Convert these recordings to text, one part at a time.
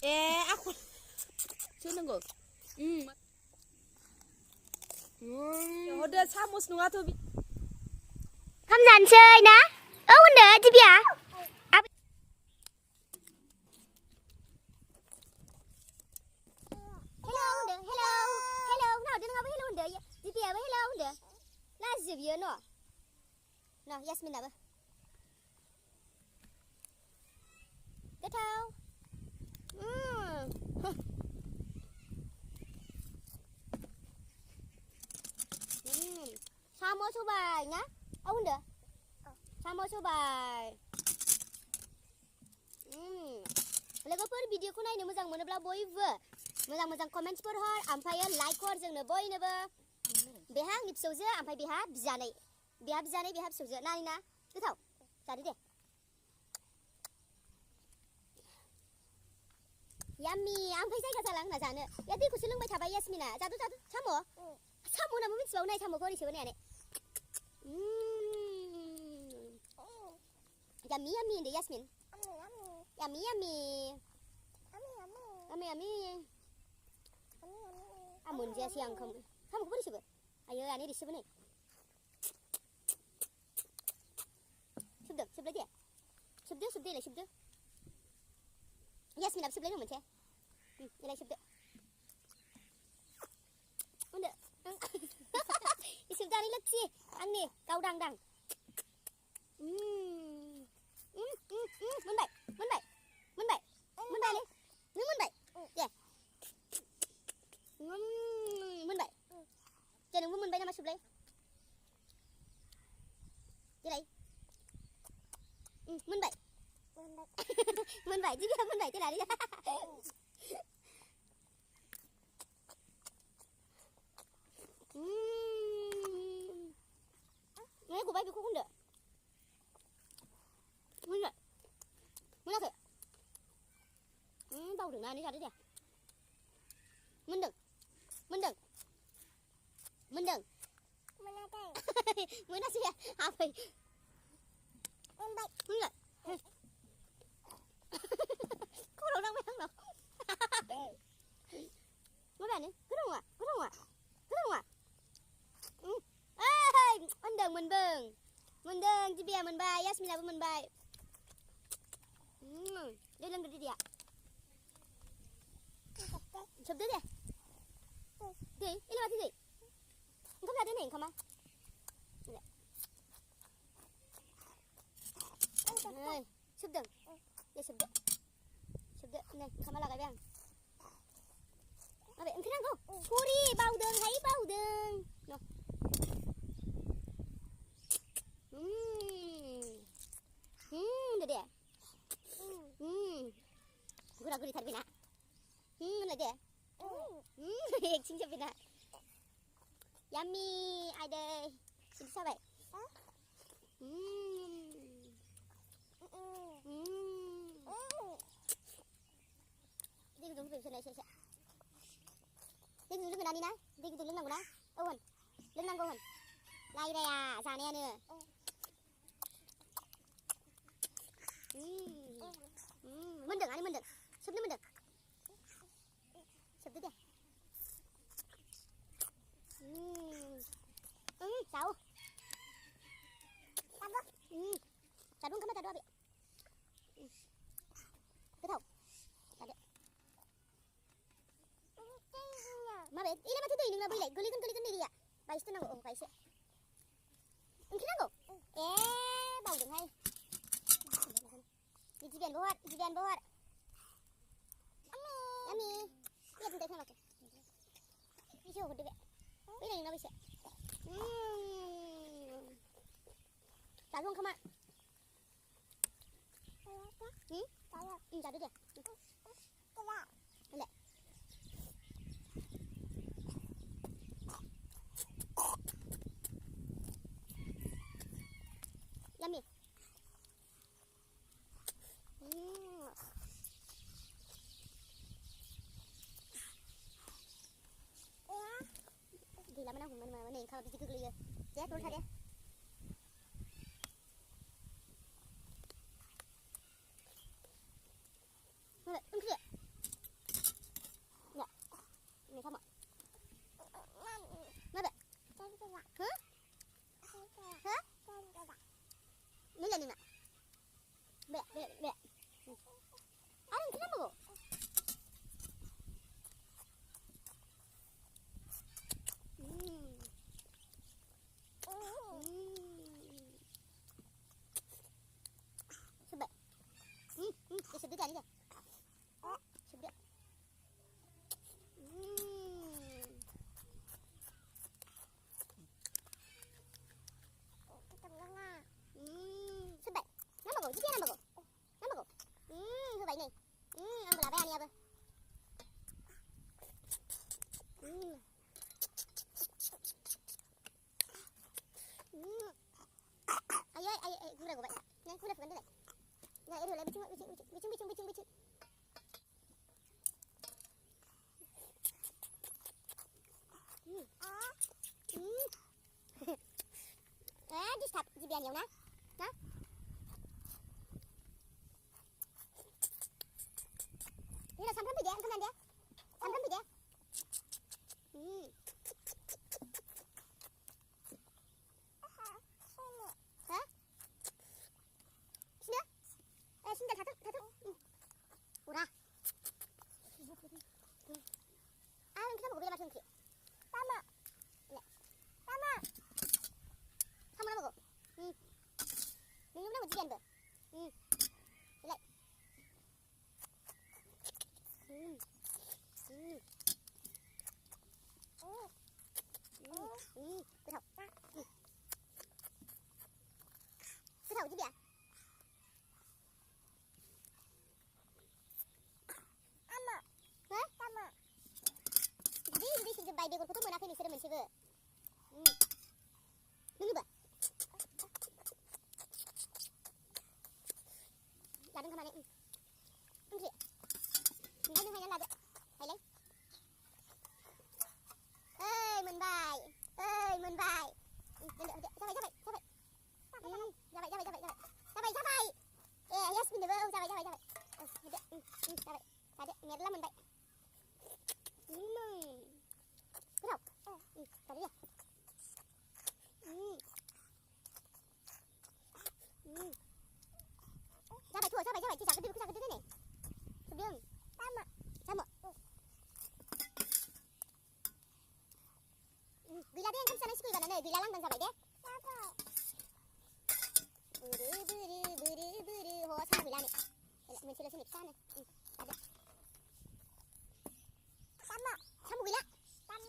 aku nunggu. Ya udah samus nunggu tuh. Không dành chơi nữa. Udah aja biar. Hello udah, hello. Nào dia ngapain hello udah ya? Jadi apa hello udah? Lazim ya no. Nah, Yasmin apa? Cái thao. Sama coba nhá. Udah. Sama coba. लोगोफोर भिडिअखौ नायनो मोजां मोनोब्ला बयबो मोजां comments हर ओमफ्राय like हर जोंनो बयनोबो बेहा आंनि फिसौजो ओमफ्राय बेहा बिजानै बेहा फिसौजो नायना गोथाव जादो दे याम्मी ओमफ्राय जायगा जाला आंना जानो या दैखौसो लोंबाय थाबाय यासमिना जादो साम' होननाबो मिथिबावो नाय साम'खौ ओरैसो नायानो याम्मी होनदो Yasmin Yummy. Amun dia siang kamu. Kamu kemana sih, Bu? Ayo, ani di sini. Sebelah dia. Sebelah. Yasmin, sebelah mana macam? Ini sebelah. Udah. Sebelah ni lagi. Angni, kau dang. Mun bay le mun bay ya mun bay jangan mun bay nama sebelah jadi mun bay jadi mun bay tidak ada ini aku bay aku enggak mun apa bau đừng này ra đấy nè mình đừng mình nói gì à phải mình rồi có đâu đang mấy thằng đâu mấy bạn cứ đâu à mình đừng chị bè mình bài Yasmin là mình bài đây lên cái gì ạ chụp đấy gì ini mati gì không ra đến này không à chụp đừng để chụp đừng này không là cái bang à vậy cái nào không curi bao đường thấy bao đường no được gurih thật bina là gì xin chào bina yummy ai đây xin sao vậy đi dùng này đi dùng cái này nè đi dùng lưng nào nè ôn lưng nào ôn này đây à già nè nữa mình đừng sụp mình đừng sụp đi sao chả đúng cái mà chả đoa bị cái thầu chả được mà bé ini mah tuh ini nggak boleh gelikan diri ya baik itu nanggo baik sih mungkin nanggo bau dong hai Jijian buat Yummy lihat bentar sama aku bisa gede gak ini nggak bisa Tadung kemana tadi dia enggak Yummy thì là mình này không bị cực lìa chết luôn thôi đấy ओंखाम जानो दे सामफ्राम फै दे ha sini sini satu udah kita mau beli macam sama sama sama apa kok minum dah ujian ber lihat cái thầu chứ bịa ama hả ama đi xin bài đi còn có tôi muốn ăn cái này sẽ mình sẽ vừa nương bờ là đừng come này không chị nương hay là hay lấy ơi mình bài ra vậy yes mình được không ra vậy ra vậy nghe lắm mình vậy cái đầu cái gì ra vậy thôi chỉ chẳng cái đứa này chụp đường sama gila deh kan sana sekolah mana gila lang bang sabai deh buru ho sama gila nih mình chưa được sana ada sama gila tăng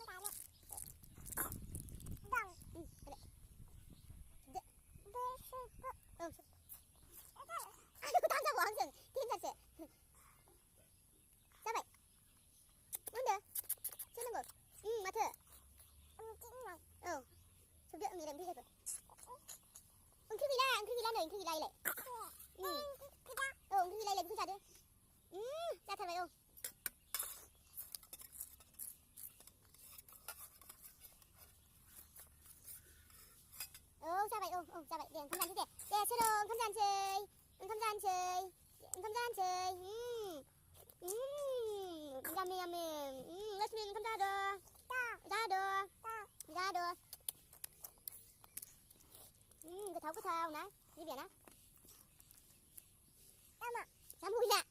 ra hoàng rừng thiên thật sự sao vậy udah sini ngồi mata chụp được người làm gì rồi cứ gila này cứ gila lại cứ gila lại cứ ra đi ra thật vậy không ra vậy đèn không gian chứ đè chơi đồ không gian chơi yummy let's mean không ra đồ cái thau nè đi biển á sama gila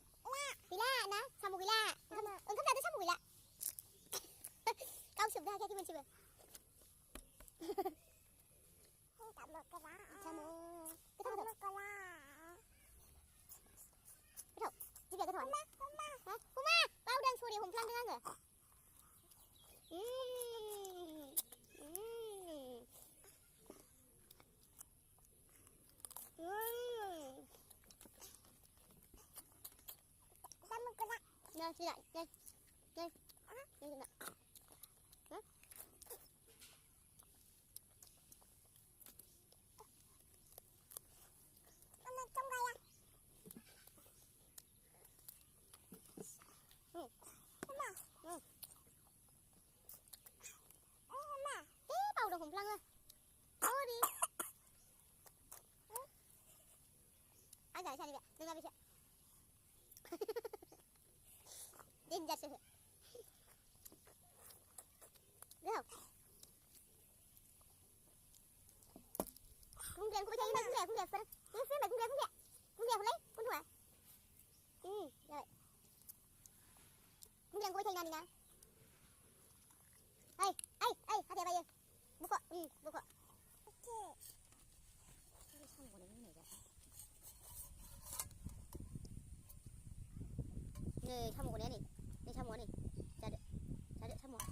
nè sama gila không ra tới sama gila kau chụp ra cái mình chụp sama cái thau kuma bao đang xua đi hùng plang nữa rồi Nè, đi lại, đây dừng lại. Hả? Trong đây à? Thế bầu được hùng lăng ơi. Đi. Ai giải sao đi vậy? Đừng ra đi chị. Đến ra sự. Được không? Cung điện của bây giờ cung điện phía mày cung điện lấy cung điện rồi cung điện của bây giờ nè ai hạt bây giờ buka buka 네, 차 먹으네, 네. 네, 차 먹으네. 자, 차 먹어.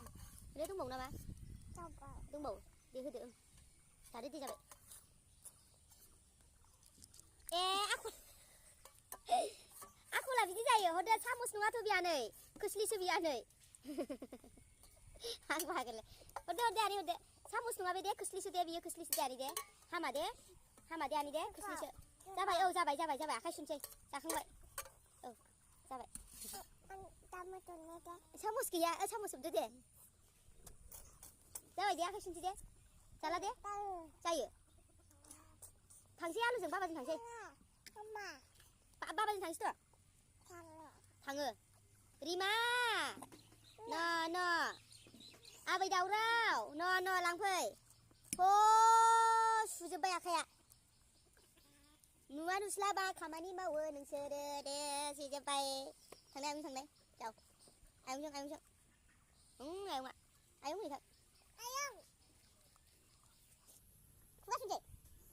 그래, tung bụng nào mà? Tung bụng, đi hơi được. Chả đi ra vậy. Aku lah bizi saya. Hoda samus nunga tu biane. Kusli su biane. Aku hagal. Hoda ani hoda samus nunga bede kusli su de biyo kusli su ani de. Hama de ani de kusli su. Jabai. Akai sunce. Jakangai. Jabai. 사무스 그야 사무스 도 돼. 자와 이제 아까 신지 돼. 잘라 돼? 자유. 당시 알로 좀 봐봐 좀 당시. 엄마. 봐봐 좀 당시 또. 당어. Rima no आबै दावराव no लांफै सुजोब्बाय आखाया नुवा नुस्लाबा खामानि मावो नोंसोरो दे सिजोब्बाय थांनाय थांनाय जाव आयंजों आयं नै थां आयं खुगा सुनदे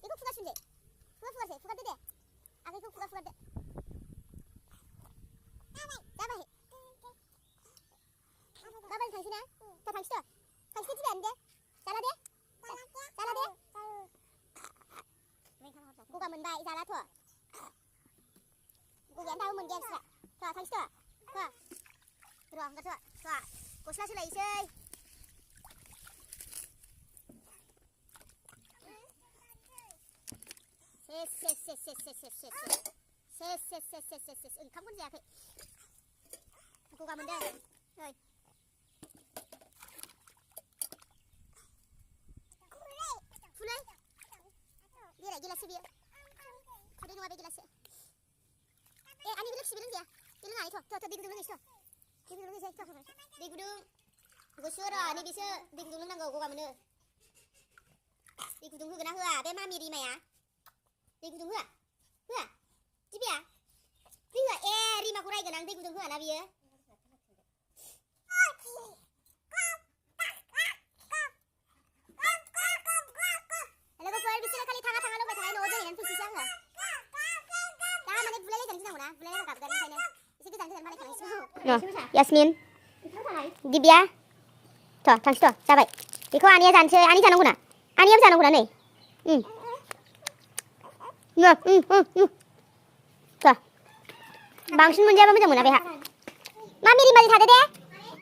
बेखौ खुगा सुनदे खुगारदो दे आखाइखौ खुगारदो जाबाय गाबोन थांसै ना थांसै दिबायानो दे जाला दे गगा मोनबाय जालाथ' गगायानो दाबो मोनगायासै थांसै र' ओंखारथ' गस्ला सोलायसै सेस ओंखामखौनो जायाखै गगा मोनदों नै फुलै बेराय गिलासो बियो खुदै नङा बे गिलासो आंनि बेलेग सिबि लोंजाया बे लोंनानै थ' दै गुदुं लोंनोसै दै गुदुं गुसु र' नैबेसो दै गुदुं लोंनांगौ गगा मोनो दै गुदुं होगोन ना होआ बे मामि रिमाया दै गुदुं होआ दिबिया दै होआ रिमाखौ रायगोन आं दै गुदुं होआ ना बियो लोगोफोर बिसोरो खालि थाङा लंबाय थानाय न'आव दोनहैनानै फैसैसो आङो दा माने बुलायलायजानो गिनांगौ ना बुलायलायबा गाबगोन ओंखायनो एसे गोजान बानायखानायसो यास्मिन दिबिया थांसै जाबाय बेखौ आनैया जानोसै आनै जानांगौ ना आनैयाबो जानांगौ ना नै बांसिन मोनजायाबा मोजां मोना बेहा मामि रिमाजों थादो दे